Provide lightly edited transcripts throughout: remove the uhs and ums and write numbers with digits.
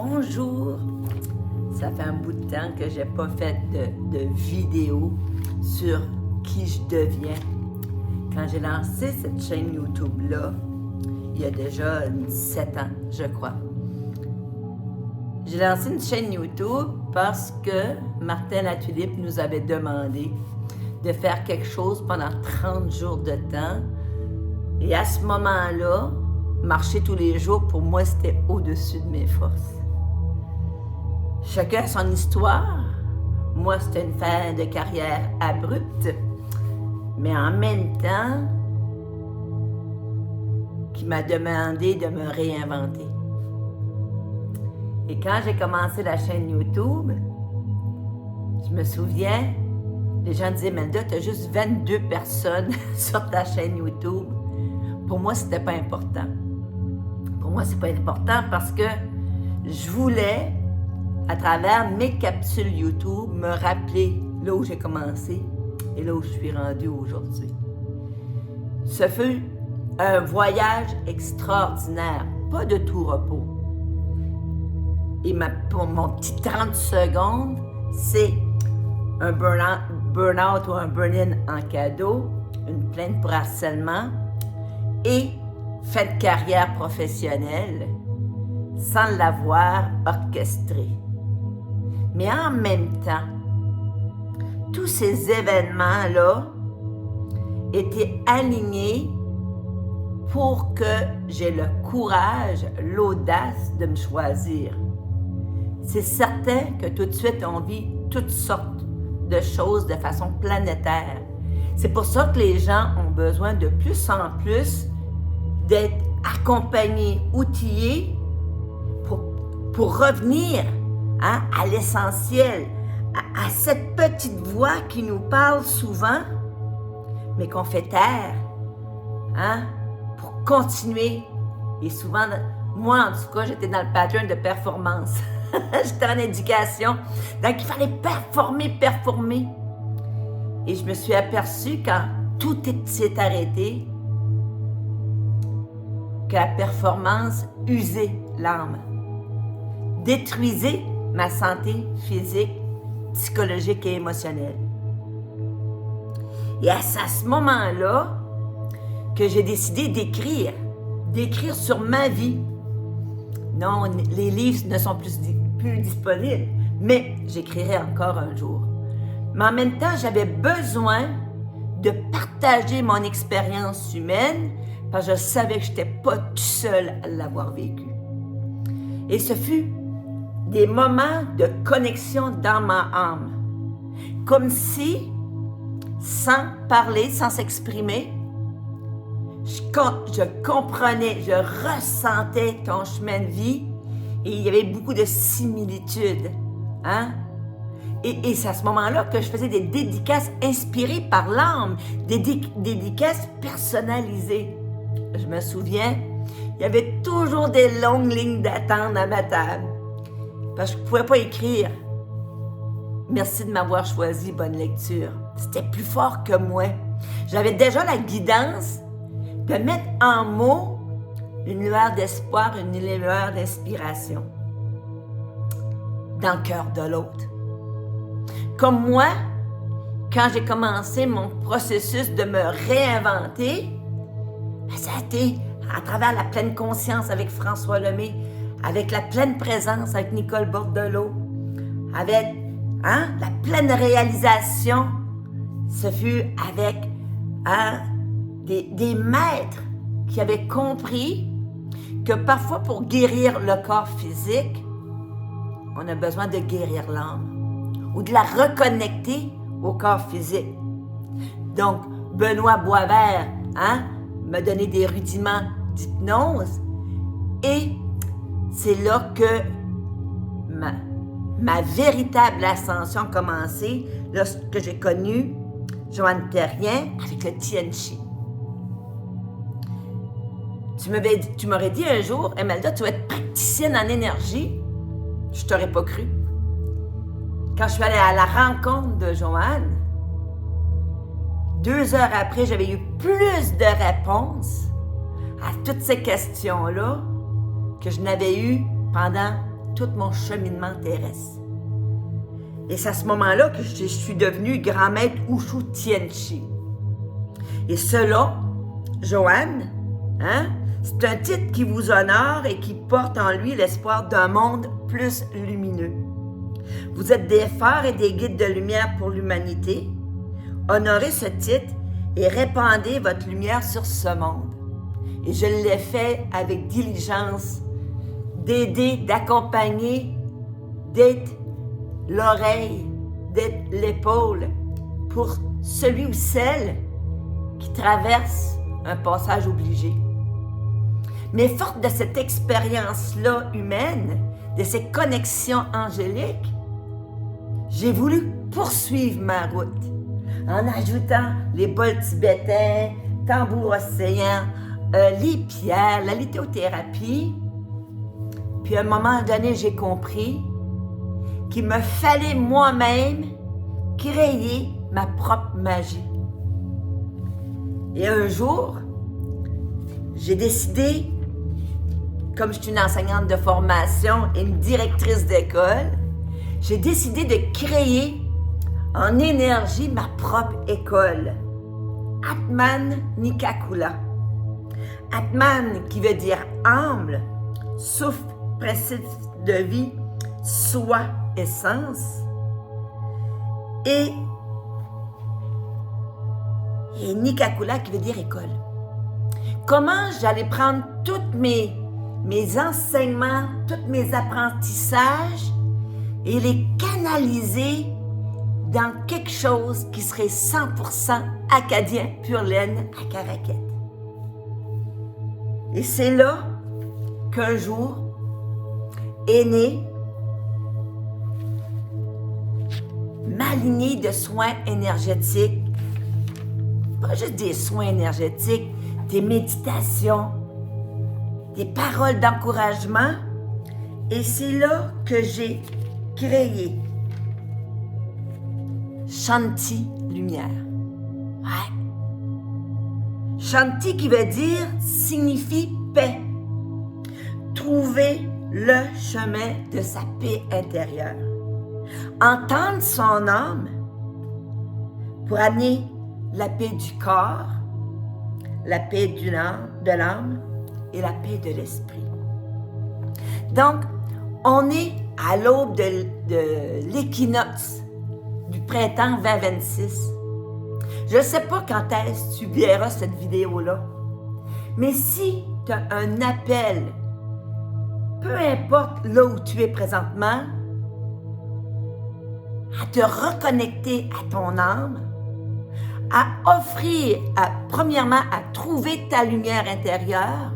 bonjour! Ça fait un bout de temps que j'ai pas fait de vidéo sur qui je deviens. Quand j'ai lancé cette chaîne YouTube-là, il y a déjà 7 ans, je crois. J'ai lancé une chaîne YouTube parce que Martin Latulippe nous avait demandé de faire quelque chose pendant 30 jours de temps. Et à ce moment-là, marcher tous les jours, pour moi, c'était au-dessus de mes forces. Chacun a son histoire. Moi, c'était une fin de carrière abrupte, mais en même temps, qui m'a demandé de me réinventer. Et quand j'ai commencé la chaîne YouTube, je me souviens, les gens disaient, Melda, tu as juste 22 personnes sur ta chaîne YouTube. Pour moi, c'était pas important. Pour moi, c'est pas important parce que je voulais, à travers mes capsules YouTube, me rappeler là où j'ai commencé et là où je suis rendue aujourd'hui. Ce fut un voyage extraordinaire, pas de tout repos. Et pour mon petit 30 secondes, c'est un burn-out ou un burn-in en cadeau, une plainte pour harcèlement et fin de carrière professionnelle sans l'avoir orchestré. Mais en même temps, tous ces événements-là étaient alignés pour que j'ai le courage, l'audace de me choisir. C'est certain que tout de suite, on vit toutes sortes de choses de façon planétaire. C'est pour ça que les gens ont besoin de plus en plus d'être accompagnés, outillés pour revenir à l'essentiel, à cette petite voix qui nous parle souvent, mais qu'on fait taire, pour continuer. Et souvent, moi en tout cas, j'étais dans le pattern de performance. J'étais en éducation, donc il fallait performer. Et je me suis aperçue quand tout s'est arrêté, que la performance usait l'âme, détruisait ma santé physique, psychologique et émotionnelle. Et c'est à ce moment-là que j'ai décidé d'écrire sur ma vie. Non, les livres ne sont plus disponibles, mais j'écrirai encore un jour. Mais en même temps, j'avais besoin de partager mon expérience humaine parce que je savais que je n'étais pas tout seul à l'avoir vécu. Et ce fut des moments de connexion dans ma âme. Comme si, sans parler, sans s'exprimer, je comprenais, je ressentais ton chemin de vie et il y avait beaucoup de similitudes. Et c'est à ce moment-là que je faisais des dédicaces inspirées par l'âme, des dédicaces personnalisées. Je me souviens, il y avait toujours des longues lignes d'attente à ma table parce que je ne pouvais pas écrire. Merci de m'avoir choisi, bonne lecture. C'était plus fort que moi. J'avais déjà la guidance de mettre en mots une lueur d'espoir, une lueur d'inspiration dans le cœur de l'autre. Comme moi, quand j'ai commencé mon processus de me réinventer, ça a été à travers la pleine conscience avec François Lemay, avec la pleine présence avec Nicole Bordelot, avec la pleine réalisation. Ce fut avec des maîtres qui avaient compris que parfois pour guérir le corps physique, on a besoin de guérir l'âme ou de la reconnecter au corps physique. Donc, Benoît Boisvert m'a donné des rudiments d'hypnose et c'est là que ma véritable ascension a commencé lorsque j'ai connu Joanne Terrien avec le Tianchi. Tu m'aurais dit un jour, Melda, tu vas être praticienne en énergie. Je t'aurais pas cru. Quand je suis allée à la rencontre de Joanne, 2 heures après, j'avais eu plus de réponses à toutes ces questions-là que je n'avais eues pendant tout mon cheminement terrestre. Et c'est à ce moment-là que je suis devenue grand maître Wushu Tianchi. Et cela, Joanne, c'est un titre qui vous honore et qui porte en lui l'espoir d'un monde plus lumineux. Vous êtes des phares et des guides de lumière pour l'humanité. Honorez ce titre et répandez votre lumière sur ce monde. Et je l'ai fait avec diligence, d'aider, d'accompagner, d'être l'oreille, d'être l'épaule pour celui ou celle qui traverse un passage obligé. Mais forte de cette expérience-là humaine, de ces connexions angéliques, j'ai voulu poursuivre ma route en ajoutant les bols tibétains, tambours océans, les pierres, la lithothérapie. Puis à un moment donné, j'ai compris qu'il me fallait moi-même créer ma propre magie. Et un jour, j'ai décidé, comme je suis une enseignante de formation et une directrice d'école, j'ai décidé de créer en énergie ma propre école. Atman Nikakula. Atman qui veut dire âme, souffle, principe de vie, soi, essence. Et Nikakula qui veut dire école. Comment j'allais prendre tous mes enseignements, tous mes apprentissages et les canaliser dans quelque chose qui serait 100% acadien, pure laine, à Caraquette. Et c'est là qu'un jour est née ma lignée de soins énergétiques. Pas juste des soins énergétiques, des méditations, des paroles d'encouragement. Et c'est là que j'ai créé Shanti Lumière. Ouais. Shanti qui veut dire, signifie paix. Trouver le chemin de sa paix intérieure. Entendre son âme pour amener la paix du corps, la paix de l'âme et la paix de l'esprit. Donc, on est à l'aube de l'équinoxe du printemps 2026. Je ne sais pas quand est-ce que tu verras cette vidéo-là, mais si tu as un appel, peu importe là où tu es présentement, à te reconnecter à ton âme, à offrir, premièrement, à trouver ta lumière intérieure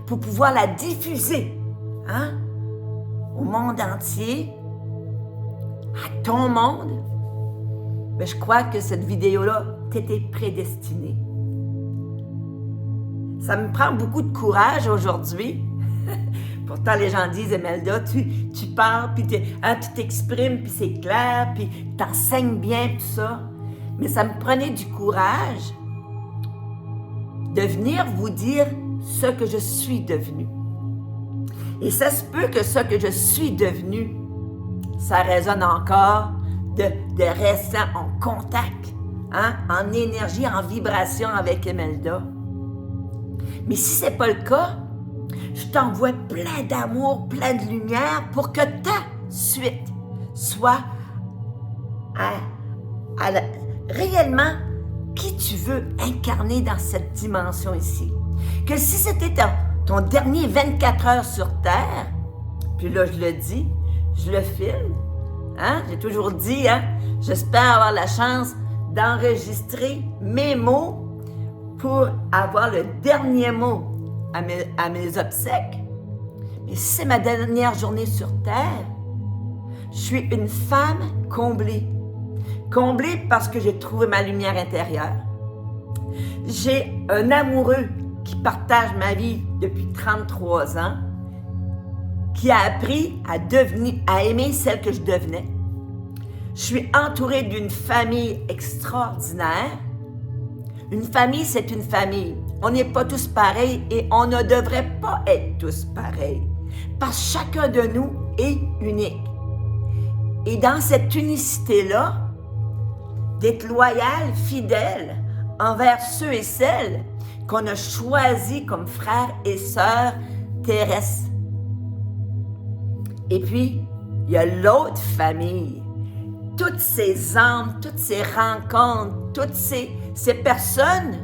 pour pouvoir la diffuser au monde entier, à ton monde, mais je crois que cette vidéo-là t'était prédestinée. Ça me prend beaucoup de courage aujourd'hui. Pourtant, les gens disent, Imelda, tu parles, puis tu t'exprimes, puis c'est clair, puis tu enseignes bien, tout ça. Mais ça me prenait du courage de venir vous dire ce que je suis devenue. Et ça se peut que ce que je suis devenue, ça résonne encore de rester en contact, en énergie, en vibration avec Imelda. Mais si ce n'est pas le cas, je t'envoie plein d'amour, plein de lumière pour que ta suite soit réellement qui tu veux incarner dans cette dimension ici. Que si c'était ton dernier 24 heures sur Terre, puis là je le dis, je le filme, j'ai toujours dit, j'espère avoir la chance d'enregistrer mes mots pour avoir le dernier mot à mes obsèques. Mais si c'est ma dernière journée sur Terre, je suis une femme comblée. Comblée parce que j'ai trouvé ma lumière intérieure. J'ai un amoureux qui partage ma vie depuis 33 ans, qui a appris à aimer celle que je devenais. Je suis entourée d'une famille extraordinaire. Une famille, c'est une famille. On n'est pas tous pareils et on ne devrait pas être tous pareils. Parce que chacun de nous est unique. Et dans cette unicité-là, d'être loyal, fidèle envers ceux et celles qu'on a choisis comme frères et sœurs terrestres. Et puis, il y a l'autre famille. Toutes ces âmes, toutes ces rencontres, toutes ces personnes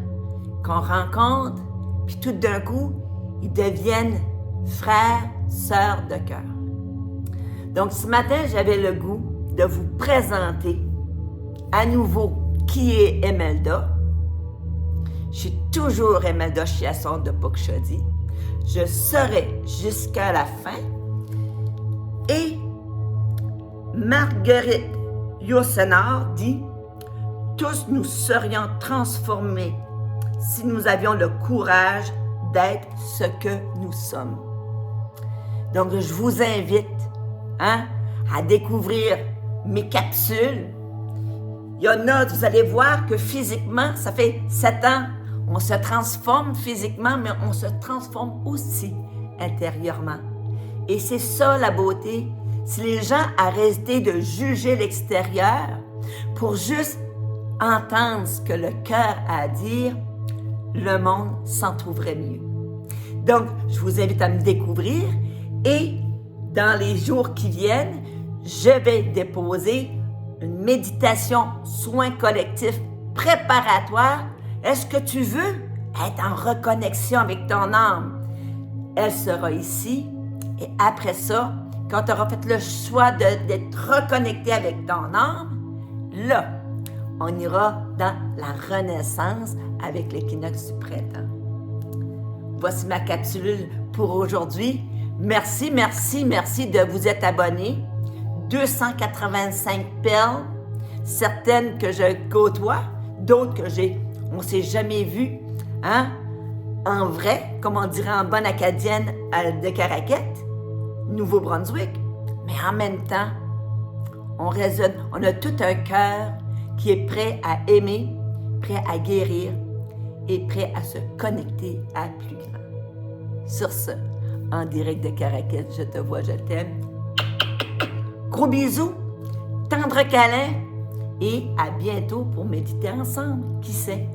qu'on rencontre, puis tout d'un coup, ils deviennent frères, sœurs de cœur. Donc, ce matin, j'avais le goût de vous présenter à nouveau qui est Imelda. Je suis toujours Imelda Chiasson de Pocchodi. Je serai jusqu'à la fin. Et Marguerite Yourcenar dit « Tous nous serions transformés si nous avions le courage d'être ce que nous sommes. » Donc, je vous invite à découvrir mes capsules. Il y en a, vous allez voir que physiquement, ça fait 7 ans, on se transforme physiquement, mais on se transforme aussi intérieurement. Et c'est ça la beauté. Si les gens arrêtaient de juger l'extérieur pour juste entendre ce que le cœur a à dire, le monde s'en trouverait mieux. Donc, je vous invite à me découvrir et dans les jours qui viennent, je vais déposer une méditation soin collectif préparatoire. Est-ce que tu veux être en reconnexion avec ton âme? Elle sera ici et après ça, quand tu auras fait le choix d'être reconnecté avec ton âme, là, on ira dans la renaissance avec l'équinoxe du printemps. Voici ma capsule pour aujourd'hui. Merci de vous être abonnés. 285 perles, certaines que je côtoie, d'autres que on ne s'est jamais vu, en vrai, comme on dirait en bonne acadienne de Caraquet, Nouveau-Brunswick. Mais en même temps, on résonne, on a tout un cœur qui est prêt à aimer, prêt à guérir et prêt à se connecter à plus grand. Sur ce, en direct de Caraquet, je te vois, je t'aime. Gros bisous, tendre câlin et à bientôt pour méditer ensemble. Qui sait?